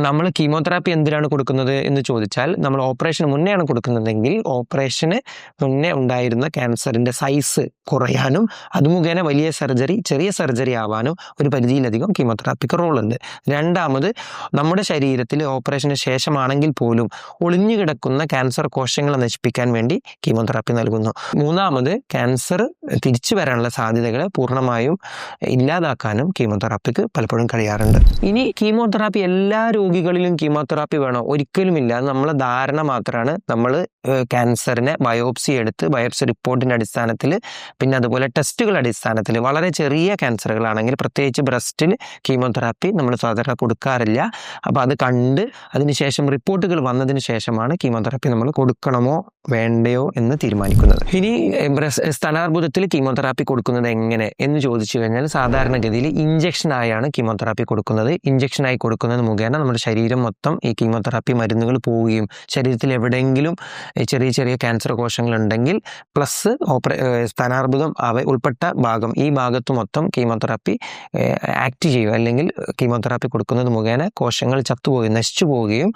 നമ്മൾ കീമോതെറാപ്പി എന്തിനാണ് കൊടുക്കുന്നത് എന്ന് ചോദിച്ചാൽ, നമ്മൾ ഓപ്പറേഷന് മുന്നെയാണ് കൊടുക്കുന്നതെങ്കിൽ ഓപ്പറേഷന് മുന്നേ ഉണ്ടായിരുന്ന ക്യാൻസറിൻ്റെ സൈസ് കുറയാനും അത് മുഖേന വലിയ സർജറി ചെറിയ സർജറി ആവാനും ഒരു പരിധിയിലധികം കീമോതെറാപ്പിക്ക് റോളുണ്ട്. രണ്ടാമത്, നമ്മുടെ ശരീരത്തിൽ ഓപ്പറേഷന് ശേഷമാണെങ്കിൽ പോലും ഒളിഞ്ഞു കിടക്കുന്ന ക്യാൻസർ കോശങ്ങളെ നശിപ്പിക്കാൻ വേണ്ടി കീമോതെറാപ്പി നൽകുന്നു. മൂന്നാമത്, ക്യാൻസർ തിരിച്ചു വരാനുള്ള സാധ്യതകളെ പൂർണ്ണമായും ഇല്ലാതാക്കാനും കീമോതെറാപ്പിക്ക് പലപ്പോഴും കഴിയാറുണ്ട്. ഇനി കീമോതെറാപ്പി എല്ലാ രോഗികളിലും കീമോതെറാപ്പി വേണോ? ഒരിക്കലുമില്ല. അത് നമ്മളെ ധാരണ മാത്രമാണ്. നമ്മൾ ക്യാൻസറിനെ ബയോപ്സി എടുത്ത് ബയോപ്സി റിപ്പോർട്ടിൻ്റെ അടിസ്ഥാനത്തിൽ, പിന്നെ അതുപോലെ ടെസ്റ്റുകളുടെ അടിസ്ഥാനത്തിൽ വളരെ ചെറിയ ക്യാൻസറുകളാണെങ്കിൽ പ്രത്യേകിച്ച് ബ്രസ്റ്റിൽ കീമോതെറാപ്പി നമ്മൾ സാധാരണ കൊടുക്കാറില്ല. അപ്പോൾ അത് കണ്ട് അതിനുശേഷം റിപ്പോർട്ടുകൾ വന്നതിന് ശേഷമാണ് കീമോതെറാപ്പി നമ്മൾ കൊടുക്കണമോ വേണ്ടയോ എന്ന് തീരുമാനിക്കുന്നത്. ഇനി സ്തനാർബുദത്തിൽ കീമോതെറാപ്പി കൊടുക്കുന്നത് എങ്ങനെ എന്ന് ചോദിച്ചു കഴിഞ്ഞാൽ, സാധാരണഗതിയിൽ ഇഞ്ചക്ഷനായാണ് കീമോതെറാപ്പി കൊടുക്കുന്നത്. ഇഞ്ചക്ഷനായി കൊടുക്കുന്നത് മുഖേന നമ്മുടെ ശരീരം മൊത്തം ഈ കീമോതെറാപ്പി മരുന്നുകൾ പോവുകയും ശരീരത്തിൽ എവിടെയെങ്കിലും ചെറിയ ചെറിയ ക്യാൻസർ കോശങ്ങൾ ഉണ്ടെങ്കിൽ പ്ലസ് സ്തനാർബുദം ഉൾപ്പെട്ട ഭാഗം, ഈ ഭാഗത്ത് മൊത്തം കീമോതെറാപ്പി ആക്ട് ചെയ്യും. അല്ലെങ്കിൽ കീമോതെറാപ്പി കൊടുക്കുന്നത് മുഖേന കോശങ്ങൾ ചത്തുപോവുകയും നശിച്ചു പോവുകയും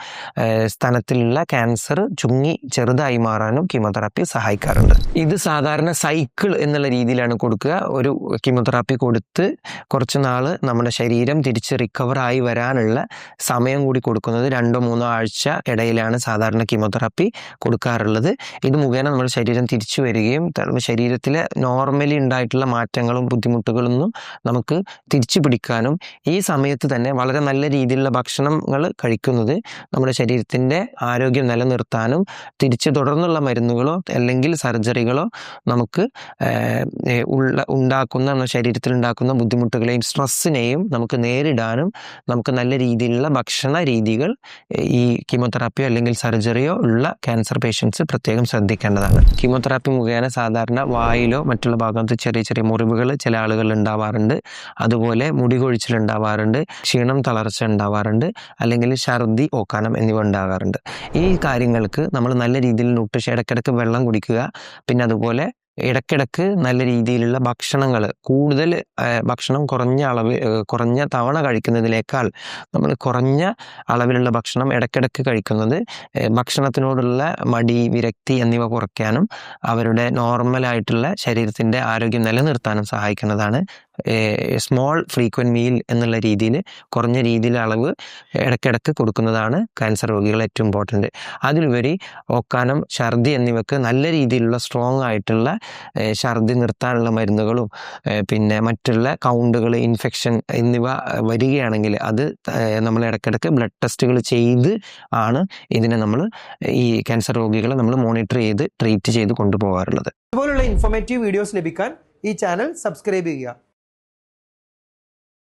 സ്തനത്തിലുള്ള ക്യാൻസർ ചുങ്ങി ചെറുതായി മാറാനും കീമോതെറാപ്പി സഹായിക്കാറുണ്ട്. ഇത് സാധാരണ സൈക്കിൾ എന്നുള്ള രീതിയിലാണ് കൊടുക്കുക. ഒരു കീമോതെറാപ്പി കൊടുത്ത് കുറച്ച് നാൾ നമ്മുടെ ശരീരം തിരിച്ച് റിക്കവറായി വരാനുള്ള സമയം കൂടി കൊടുക്കുന്നത് 2-3 ആഴ്ച ഇടയിലാണ് സാധാരണ കീമോതെറാപ്പി കൊടുക്കാറുള്ളത്. ഇത് മുഖേന നമ്മുടെ ശരീരം തിരിച്ചു വരികയും ശരീരത്തിലെ നോർമലി ഉണ്ടായിട്ടുള്ള മാറ്റങ്ങളും ബുദ്ധിമുട്ടുകളൊന്നും നമുക്ക് തിരിച്ചു പിടിക്കാനും ഈ സമയത്ത് തന്നെ വളരെ നല്ല രീതിയിലുള്ള ഭക്ഷണങ്ങൾ കഴിക്കുന്നത് നമ്മുടെ ശരീരത്തിൻ്റെ ആരോഗ്യം നിലനിർത്താനും തിരിച്ച് തുടർന്നുള്ള മരുന്നുകളോ അല്ലെങ്കിൽ സർജറികളോ നമുക്ക് ഉണ്ടാക്കുന്ന നമ്മുടെ ശരീരത്തിൽ ഉണ്ടാക്കുന്ന ബുദ്ധിമുട്ടുകളെയും സ്ട്രെസ്സിനെയും നമുക്ക് നേരിടാനും നമുക്ക് നല്ല രീതിയിലുള്ള ഭക്ഷണ രീതികൾ ഈ കീമോതെറാപ്പിയോ അല്ലെങ്കിൽ സർജറിയോ ഉള്ള ക്യാൻസർ പേഷ്യൻസ് പ്രത്യേകം ശ്രദ്ധിക്കേണ്ടതാണ്. കീമോതെറാപ്പി മുഖേന സാധാരണ വായിലോ മറ്റുള്ള ഭാഗത്ത് ചെറിയ ചെറിയ മുറിവുകൾ ചില ആളുകൾ ഉണ്ടാവാറുണ്ട്. അതുപോലെ മുടി കൊഴിച്ചിൽ ഉണ്ടാവാറുണ്ട്, ക്ഷീണം തളർച്ച ഉണ്ടാവാറുണ്ട്, അല്ലെങ്കിൽ ഛർദി ഓക്കാനം എന്നിവ ഉണ്ടാകാറുണ്ട്. ഈ കാര്യങ്ങൾക്ക് നമ്മൾ നല്ല രീതിയിൽ ന്യൂട്രീഷൻ, ഇടയ്ക്കിടയ്ക്ക് വെള്ളം കുടിക്കുക, പിന്നെ അതുപോലെ ഇടയ്ക്കിടയ്ക്ക് നല്ല രീതിയിലുള്ള ഭക്ഷണങ്ങൾ, കൂടുതൽ ഭക്ഷണം കുറഞ്ഞ തവണ കഴിക്കുന്നതിനേക്കാൾ നമ്മൾ കുറഞ്ഞ അളവിലുള്ള ഭക്ഷണം ഇടയ്ക്കിടയ്ക്ക് കഴിക്കുന്നത് ഭക്ഷണത്തിനോടുള്ള മടി, വിരക്തി എന്നിവ കുറയ്ക്കാനും അവരുടെ നോർമലായിട്ടുള്ള ശരീരത്തിൻ്റെ ആരോഗ്യം നിലനിർത്താനും സഹായിക്കുന്നതാണ്. സ്മോൾ ഫ്രീക്വൻറ്റ് മീൽ എന്നുള്ള രീതിയിൽ കുറഞ്ഞ രീതിയിൽ അളവ് ഇടയ്ക്കിടയ്ക്ക് കൊടുക്കുന്നതാണ് ക്യാൻസർ രോഗികൾ ഏറ്റവും ഇമ്പോർട്ടൻറ്റ്. അതിലുപരി ഓക്കാനം, ഛർദി എന്നിവയ്ക്ക് നല്ല രീതിയിലുള്ള സ്ട്രോങ് ആയിട്ടുള്ള ഛർദി നിർത്താനുള്ള മരുന്നുകളും പിന്നെ മറ്റുള്ള കൗണ്ടുകൾ, ഇൻഫെക്ഷൻ എന്നിവ വരികയാണെങ്കിൽ അത് നമ്മൾ ഇടയ്ക്കിടയ്ക്ക് ബ്ലഡ് ടെസ്റ്റുകൾ ചെയ്ത് ആണ് ഇതിനെ നമ്മൾ ഈ ക്യാൻസർ രോഗികളെ നമ്മൾ മോണിറ്റർ ചെയ്ത് ട്രീറ്റ് ചെയ്ത് കൊണ്ടുപോകാറുള്ളത്. ഇതുപോലുള്ള ഇൻഫോർമേറ്റീവ് വീഡിയോസ് ലഭിക്കാൻ ഈ ചാനൽ സബ്സ്ക്രൈബ് ചെയ്യുക.